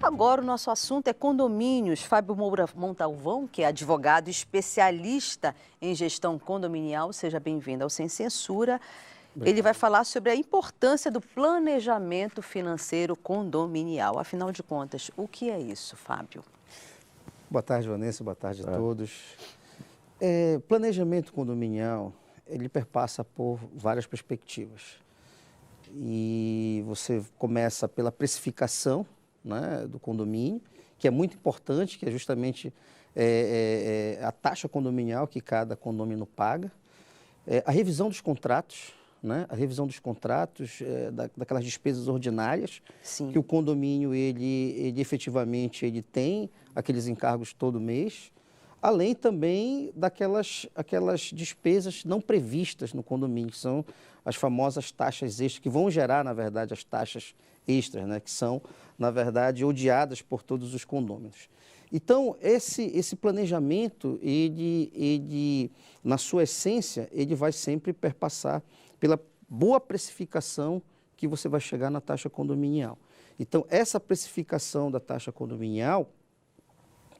Agora o nosso assunto é condomínios. Fábio Moura Montalvão, que é advogado especialista em gestão condominial, seja bem-vindo ao Sem Censura. Ele vai falar sobre a importância do planejamento financeiro condominial. Afinal de contas, o que é isso, Fábio? Boa tarde, Vanessa. Boa tarde a todos. Planejamento condominial, ele perpassa por várias perspectivas. E você começa pela precificação, né, do condomínio, que é muito importante, que é justamente a taxa condominial que cada condomínio paga. A revisão dos contratos, né, a revisão dos contratos, daquelas despesas ordinárias. Sim. Que o condomínio, ele efetivamente ele tem aqueles encargos todo mês, além também aquelas despesas não previstas no condomínio, que são as famosas taxas extras, que vão gerar, na verdade, as taxas extras, né, que são, na verdade, odiadas por todos os condôminos. Então, esse planejamento, ele, na sua essência, ele vai sempre perpassar pela boa precificação que você vai chegar na taxa condominial. Então, essa precificação da taxa condominial,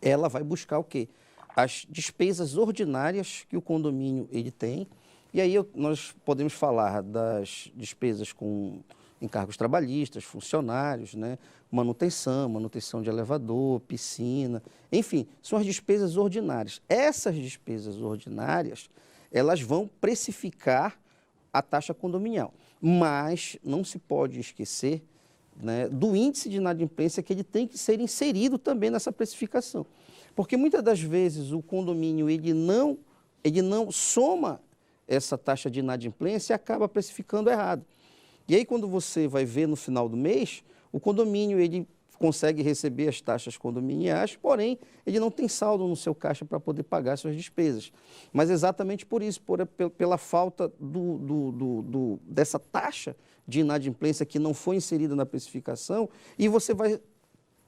ela vai buscar o quê? As despesas ordinárias que o condomínio ele tem. E aí nós podemos falar das despesas com encargos trabalhistas, funcionários, né? manutenção de elevador, piscina, enfim, são as despesas ordinárias. Essas despesas ordinárias, elas vão precificar a taxa condominial. Mas não se pode esquecer, né, do índice de inadimplência, que ele tem que ser inserido também nessa precificação. Porque muitas das vezes o condomínio ele não soma essa taxa de inadimplência e acaba precificando errado. E aí, quando você vai ver no final do mês, o condomínio ele consegue receber as taxas condominiais, porém, ele não tem saldo no seu caixa para poder pagar suas despesas. Mas exatamente por isso, pela falta dessa taxa de inadimplência que não foi inserida na precificação, e você vai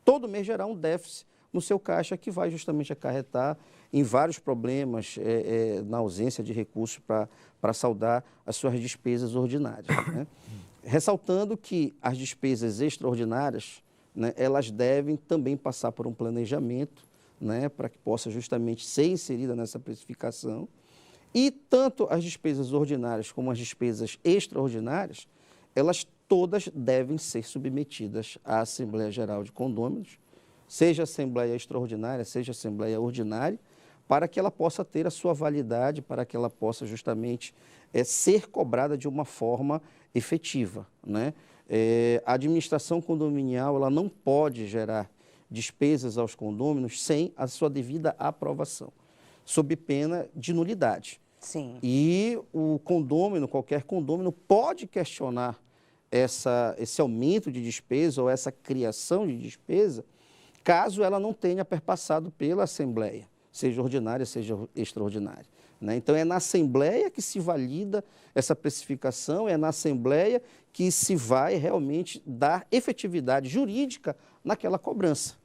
todo mês gerar um déficit no seu caixa, que vai justamente acarretar em vários problemas, na ausência de recursos para saldar as suas despesas ordinárias, né? Ressaltando que as despesas extraordinárias, né, elas devem também passar por um planejamento, né, para que possa justamente ser inserida nessa precificação. E tanto as despesas ordinárias como as despesas extraordinárias, elas todas devem ser submetidas à Assembleia Geral de Condôminos, seja Assembleia Extraordinária, seja Assembleia Ordinária, para que ela possa ter a sua validade, para que ela possa justamente ser cobrada de uma forma efetiva, né? A administração condominial ela não pode gerar despesas aos condôminos sem a sua devida aprovação, sob pena de nulidade. Sim. E o condômino, qualquer condômino, pode questionar esse aumento de despesa ou essa criação de despesa, caso ela não tenha perpassado pela Assembleia, seja ordinária, seja extraordinária, né? Então, é na Assembleia que se valida essa precificação, é na Assembleia que se vai realmente dar efetividade jurídica naquela cobrança.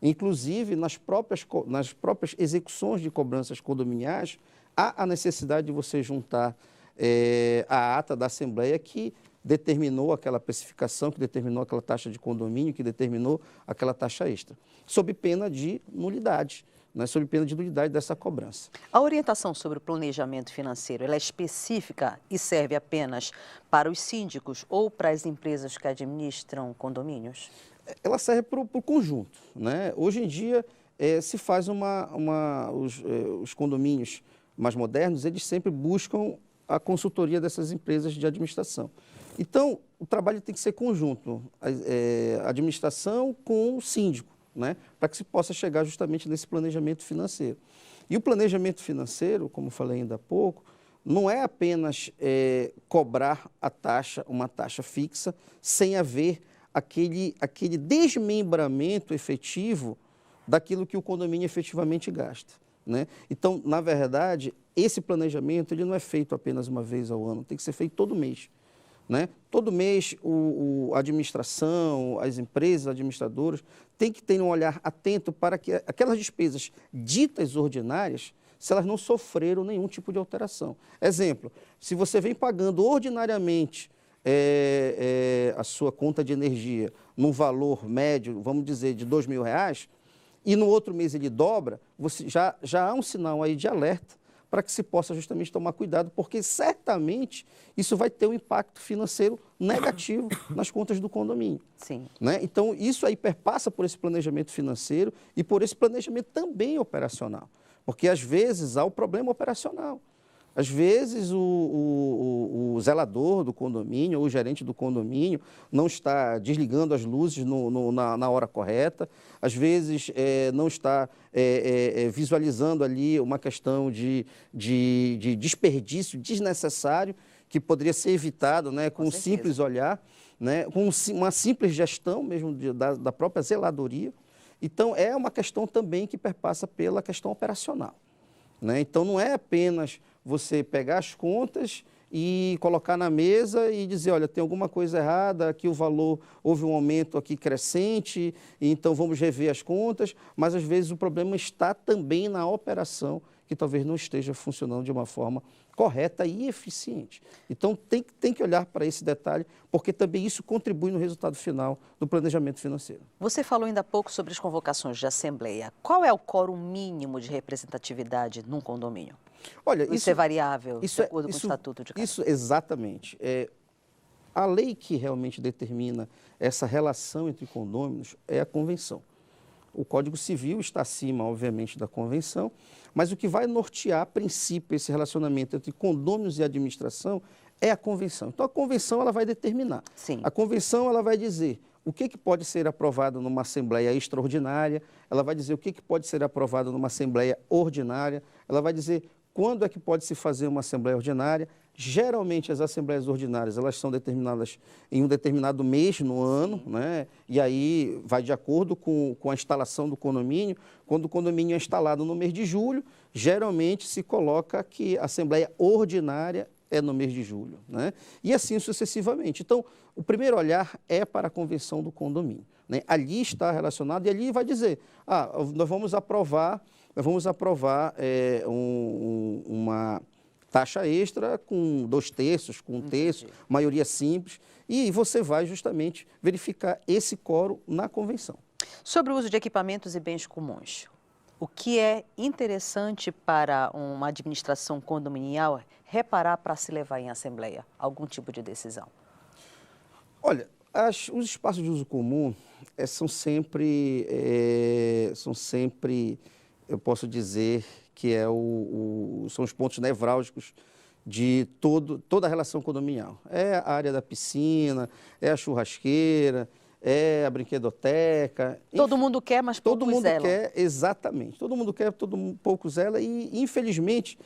Inclusive, nas próprias execuções de cobranças condominiais, há a necessidade de você juntar a ata da Assembleia que determinou aquela precificação, que determinou aquela taxa de condomínio, que determinou aquela taxa extra, sob pena de nulidade, né, sob pena de nulidade dessa cobrança. A orientação sobre o planejamento financeiro, ela é específica e serve apenas para os síndicos ou para as empresas que administram condomínios? Ela serve para o conjunto, né? Hoje em dia, se faz os condomínios mais modernos, eles sempre buscam a consultoria dessas empresas de administração. Então, o trabalho tem que ser conjunto, a administração com o síndico, né, para que se possa chegar justamente nesse planejamento financeiro. E o planejamento financeiro, como falei ainda há pouco, não é apenas cobrar uma taxa fixa, sem haver aquele desmembramento efetivo daquilo que o condomínio efetivamente gasta, né? Então, na verdade, esse planejamento ele não é feito apenas uma vez ao ano, tem que ser feito todo mês, né? Todo mês a administração, as empresas administradoras têm que ter um olhar atento para que aquelas despesas ditas ordinárias, se elas não sofreram nenhum tipo de alteração. Exemplo, se você vem pagando ordinariamente a sua conta de energia num valor médio, vamos dizer, de R$ 2.000, e no outro mês ele dobra, já há um sinal aí de alerta para que se possa justamente tomar cuidado, porque certamente isso vai ter um impacto financeiro negativo nas contas do condomínio. Sim. Né? Então, isso aí perpassa por esse planejamento financeiro e por esse planejamento também operacional, porque às vezes há o problema operacional. Às vezes o zelador do condomínio ou o gerente do condomínio não está desligando as luzes na hora correta, às vezes não está visualizando ali uma questão de desperdício desnecessário que poderia ser evitado, né, com um simples olhar, né, com uma simples gestão mesmo da própria zeladoria. Então, é uma questão também que perpassa pela questão operacional. Né? Então, não é apenas você pegar as contas e colocar na mesa e dizer, olha, tem alguma coisa errada, aqui o valor, houve um aumento aqui crescente, então vamos rever as contas, mas às vezes o problema está também na operação, que talvez não esteja funcionando de uma forma correta e eficiente. Então, tem que olhar para esse detalhe, porque também isso contribui no resultado final do planejamento financeiro. Você falou ainda há pouco sobre as convocações de assembleia. Qual é o quórum mínimo de representatividade num condomínio? Olha, isso é variável, de acordo com o estatuto de cada. Isso, exatamente. A lei que realmente determina essa relação entre condôminos é a convenção. O Código Civil está acima, obviamente, da convenção, mas o que vai nortear, a princípio, esse relacionamento entre condôminos e administração é a convenção. Então, a convenção ela vai determinar. Sim. A convenção ela vai dizer o que pode ser aprovado numa assembleia extraordinária, ela vai dizer o que pode ser aprovado numa assembleia ordinária, ela vai dizer quando é que pode se fazer uma assembleia ordinária. Geralmente, as assembleias ordinárias elas são determinadas em um determinado mês no ano, né? E aí vai de acordo com a instalação do condomínio. Quando o condomínio é instalado no mês de julho, geralmente se coloca que a assembleia ordinária é no mês de julho, né? E assim sucessivamente. Então, o primeiro olhar é para a convenção do condomínio, né? Ali está relacionado e ali vai dizer, nós vamos aprovar uma taxa extra com 2/3, com 1/3, maioria simples, e você vai justamente verificar esse quórum na convenção. Sobre o uso de equipamentos e bens comuns, o que é interessante para uma administração condominial reparar para se levar em assembleia algum tipo de decisão? Olha, os espaços de uso comum são sempre, eu posso dizer que são os pontos nevrálgicos de toda a relação condominial. É a área da piscina, é a churrasqueira, é a brinquedoteca. Todo mundo quer, mas poucos zelam. Todo mundo quer, exatamente. Todo mundo quer, pouco zela e, infelizmente,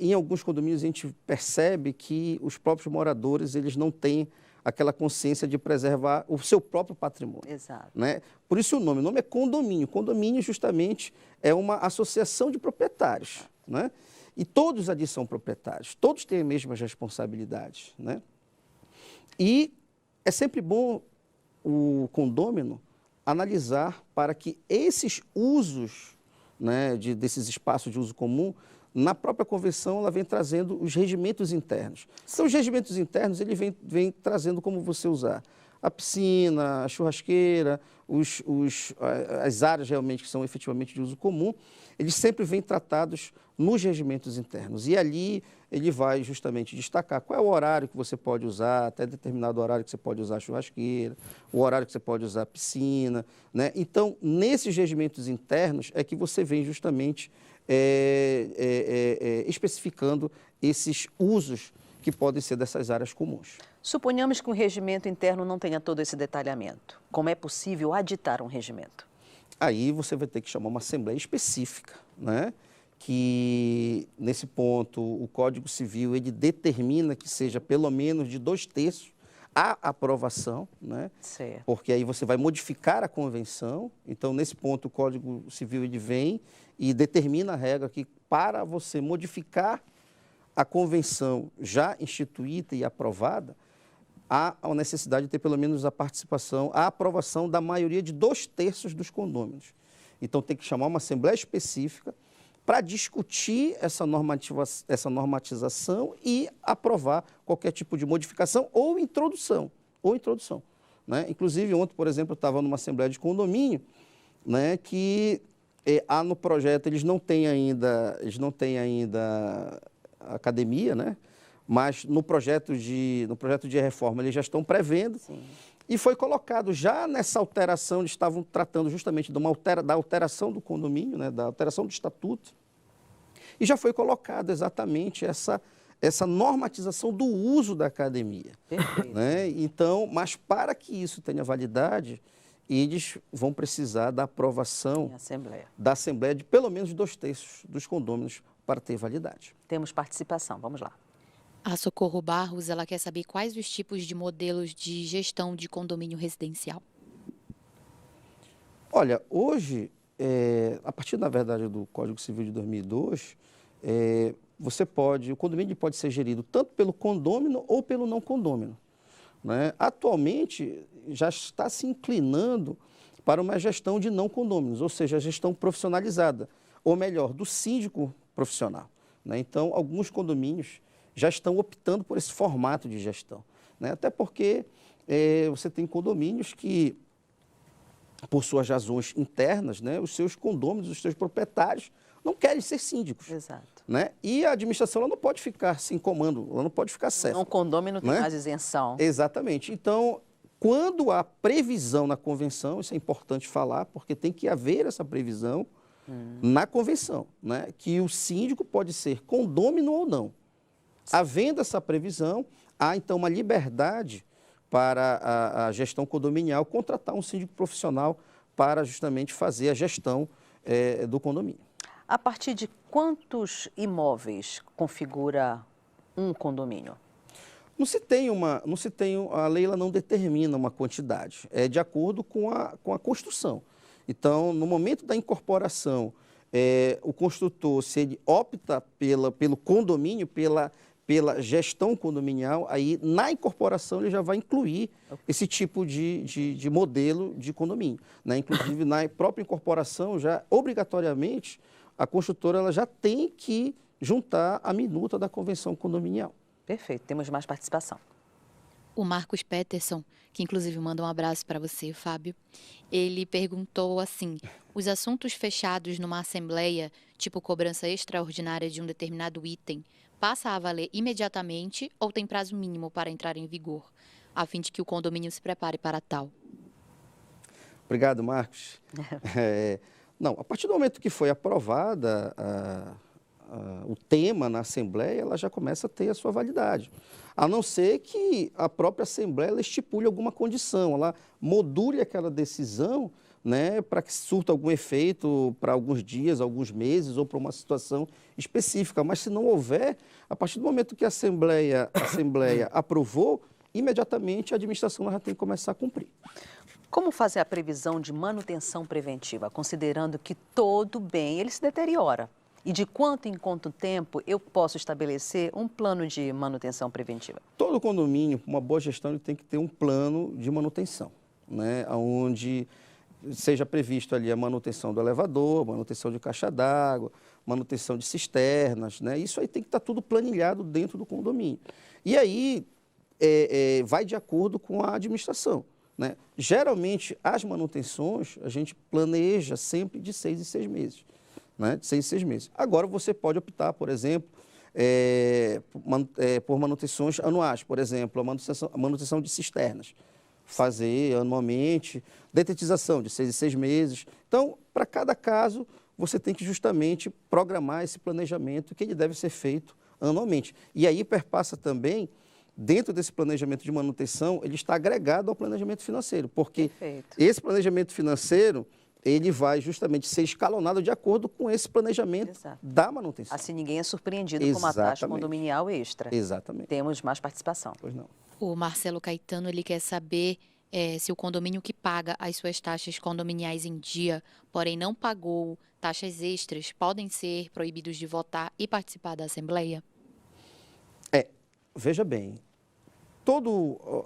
em alguns condomínios a gente percebe que os próprios moradores eles não têm aquela consciência de preservar o seu próprio patrimônio. Exato. Né? Por isso o nome é condomínio. Condomínio, justamente, é uma associação de proprietários. Né? E todos ali são proprietários, todos têm as mesmas responsabilidades. Né? E é sempre bom o condômino analisar para que esses usos, né, desses espaços de uso comum, na própria convenção, ela vem trazendo os regimentos internos. Então, os regimentos internos, ele vem trazendo como você usar a piscina, a churrasqueira, as áreas realmente que são efetivamente de uso comum, eles sempre vêm tratados nos regimentos internos. E ali ele vai justamente destacar qual é o horário que você pode usar, até determinado horário que você pode usar a churrasqueira, o horário que você pode usar a piscina. Né? Então, nesses regimentos internos é que você vem justamente especificando esses usos que podem ser dessas áreas comuns. Suponhamos que um regimento interno não tenha todo esse detalhamento. Como é possível aditar um regimento? Aí você vai ter que chamar uma assembleia específica, né? Que, nesse ponto, o Código Civil ele determina que seja pelo menos de 2/3 a aprovação, né? Certo. Porque aí você vai modificar a convenção. Então, nesse ponto, o Código Civil ele vem e determina a regra que, para você modificar a convenção já instituída e aprovada, há a necessidade de ter pelo menos a aprovação da maioria de 2/3 dos condôminos. Então, tem que chamar uma assembleia específica para discutir essa normatização e aprovar qualquer tipo de modificação ou introdução. Né? Inclusive, ontem, por exemplo, eu estava numa assembleia de condomínio, né, que há no projeto, eles não têm ainda a academia, né? Mas no projeto de reforma eles já estão prevendo. Sim. E foi colocado já nessa alteração, eles estavam tratando justamente da alteração do condomínio, né, da alteração do estatuto, e já foi colocado exatamente essa normatização do uso da academia. Perfeito. Né? Então, mas para que isso tenha validade, eles vão precisar da aprovação da Assembleia de pelo menos 2/3 dos condôminos para ter validade. Temos participação, vamos lá. A Socorro Barros, ela quer saber quais os tipos de modelos de gestão de condomínio residencial. Olha, hoje, a partir, na verdade, do Código Civil de 2002, o condomínio pode ser gerido tanto pelo condômino ou pelo não condômino. Né? Atualmente, já está se inclinando para uma gestão de não condôminos, ou seja, a gestão profissionalizada, ou melhor, do síndico profissional. Né? Então, alguns condomínios já estão optando por esse formato de gestão. Né? Até porque você tem condomínios que, por suas razões internas, né, os seus condôminos, os seus proprietários, não querem ser síndicos. Exato. Né? E a administração ela não pode ficar sem comando, ela não pode ficar cética. Não condômino tem mais isenção. Exatamente. Então, quando há previsão na convenção, isso é importante falar, porque tem que haver essa previsão na convenção, né, que o síndico pode ser condômino ou não. Havendo essa previsão, há então uma liberdade para a gestão condominial contratar um síndico profissional para justamente fazer a gestão do condomínio. A partir de quantos imóveis configura um condomínio? A lei ela não determina uma quantidade, é de acordo com a construção. Então, no momento da incorporação, o construtor, se ele opta pelo condomínio, pela gestão condominial, aí na incorporação ele já vai incluir esse tipo de modelo de condomínio. Né? Inclusive, na própria incorporação, já obrigatoriamente, a construtora ela já tem que juntar a minuta da convenção condominial. Perfeito, temos mais participação. O Marcos Peterson, que inclusive manda um abraço para você, Fábio, ele perguntou assim: os assuntos fechados numa assembleia, tipo cobrança extraordinária de um determinado item, passa a valer imediatamente ou tem prazo mínimo para entrar em vigor, a fim de que o condomínio se prepare para tal? Obrigado, Marcos. Não, a partir do momento que foi aprovada o tema na Assembleia, ela já começa a ter a sua validade. A não ser que a própria Assembleia ela estipule alguma condição, ela module aquela decisão, né, para que surta algum efeito para alguns dias, alguns meses ou para uma situação específica. Mas se não houver, a partir do momento que a Assembleia aprovou, imediatamente a administração já tem que começar a cumprir. Como fazer a previsão de manutenção preventiva, considerando que todo bem ele se deteriora? E de quanto em quanto tempo eu posso estabelecer um plano de manutenção preventiva? Todo condomínio, uma boa gestão, ele tem que ter um plano de manutenção, né, onde seja previsto ali a manutenção do elevador, manutenção de caixa d'água, manutenção de cisternas, né? Isso aí tem que estar tudo planilhado dentro do condomínio. E aí vai de acordo com a administração, né? Geralmente, as manutenções, a gente planeja sempre de 6 em 6 meses. Né? De 6 em 6 meses. Agora, você pode optar, por exemplo, por manutenções anuais, por exemplo, a manutenção de cisternas. Fazer anualmente, detetização de 6 em 6 meses. Então, para cada caso, você tem que justamente programar esse planejamento que ele deve ser feito anualmente. E aí perpassa também, dentro desse planejamento de manutenção, ele está agregado ao planejamento financeiro, porque esse planejamento financeiro, ele vai justamente ser escalonado de acordo com esse planejamento da manutenção. Assim ninguém é surpreendido com uma taxa condominial extra. Exatamente. Temos mais participação. Pois não. O Marcelo Caetano, ele quer saber se o condomínio que paga as suas taxas condominiais em dia, porém não pagou taxas extras, podem ser proibidos de votar e participar da Assembleia? Veja bem,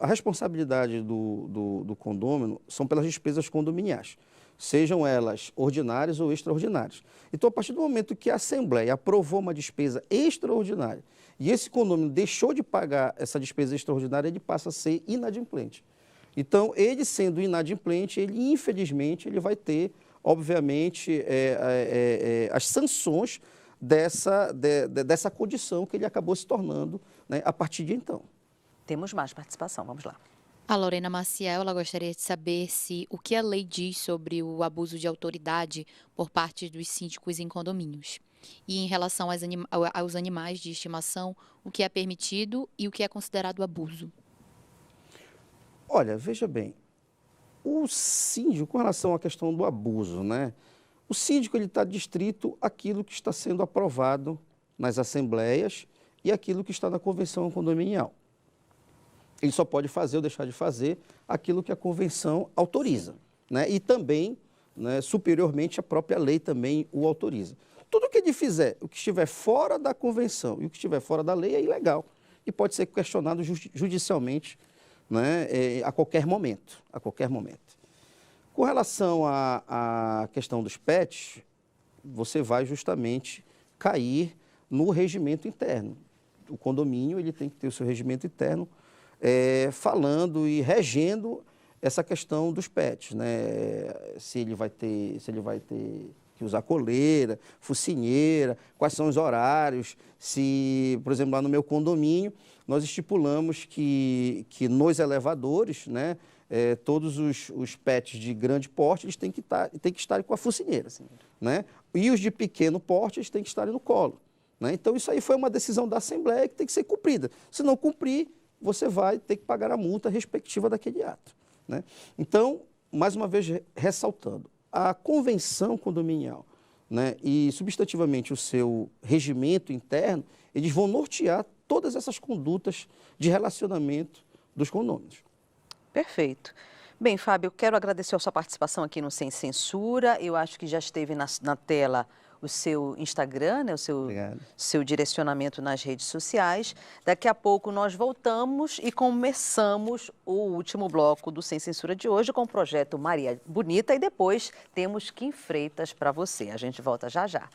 a responsabilidade do condômino são pelas despesas condominiais. sejam elas ordinárias ou extraordinárias. Então, a partir do momento que a Assembleia aprovou uma despesa extraordinária e esse condomínio deixou de pagar essa despesa extraordinária, ele passa a ser inadimplente. Então, ele sendo inadimplente, ele infelizmente ele vai ter, obviamente, as sanções dessa condição que ele acabou se tornando, né, a partir de então. Temos mais participação, vamos lá. A Lorena Maciel, ela gostaria de saber o que a lei diz sobre o abuso de autoridade por parte dos síndicos em condomínios. E em relação aos animais de estimação, o que é permitido e o que é considerado abuso. Olha, veja bem, o síndico, com relação à questão do abuso, né? O síndico está distrito àquilo que está sendo aprovado nas assembleias e aquilo que está na convenção condominial. Ele só pode fazer ou deixar de fazer aquilo que a convenção autoriza, né? E também, né, superiormente, a própria lei também o autoriza. Tudo que ele fizer, o que estiver fora da convenção e o que estiver fora da lei é ilegal e pode ser questionado judicialmente, né, a qualquer momento, a qualquer momento. Com relação à questão dos pets, você vai justamente cair no regimento interno. O condomínio ele tem que ter o seu regimento interno falando e regendo essa questão dos pets, né? Se ele vai ter que usar coleira, focinheira, quais são os horários, se, por exemplo, lá no meu condomínio, nós estipulamos que nos elevadores, né, todos os pets de grande porte, eles têm que estar com a focinheira, né? E os de pequeno porte, eles têm que estar no colo, né? Então, isso aí foi uma decisão da Assembleia que tem que ser cumprida. Se não cumprir, você vai ter que pagar a multa respectiva daquele ato, né? Então, mais uma vez ressaltando, a convenção condominial, né, e substantivamente o seu regimento interno, eles vão nortear todas essas condutas de relacionamento dos condôminos. Perfeito. Bem, Fábio, eu quero agradecer a sua participação aqui no Sem Censura. Eu acho que já esteve na tela o seu Instagram, né, o seu direcionamento nas redes sociais. Daqui a pouco nós voltamos e começamos o último bloco do Sem Censura de hoje com o projeto Maria Bonita e depois temos Kim Freitas para você. A gente volta já já.